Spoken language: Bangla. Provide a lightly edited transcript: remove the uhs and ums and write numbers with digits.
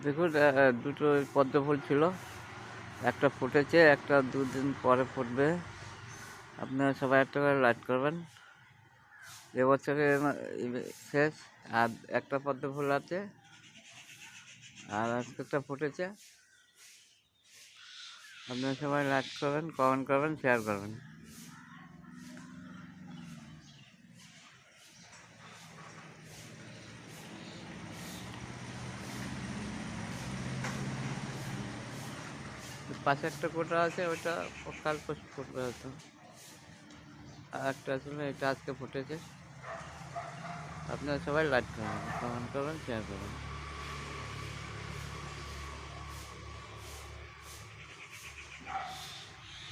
দেখুন, দুটো পদ্ম ফুল ছিল, একটা ফুটেছে, একটা 2 দিন পরে ফুটবে। আপনারা সবাই একটা করে লাইক করবেন। এবছরে শেষ, আর একটা পদ্ম ফুল আছে, আর আজকেরটা ফুটেছে। আপনারা সবাই লাইক করবেন, কমেন্ট করবেন, শেয়ার করবেন। পাশে একটা কোটা আছে, ওটা কাল পরশু ফুটবে হয়তো। আর একটা আসলে এটা আজকে ফুটেছে। আপনারা সবাই লাইক করবেন, কমেন্ট করবেন, শেয়ার করবেন।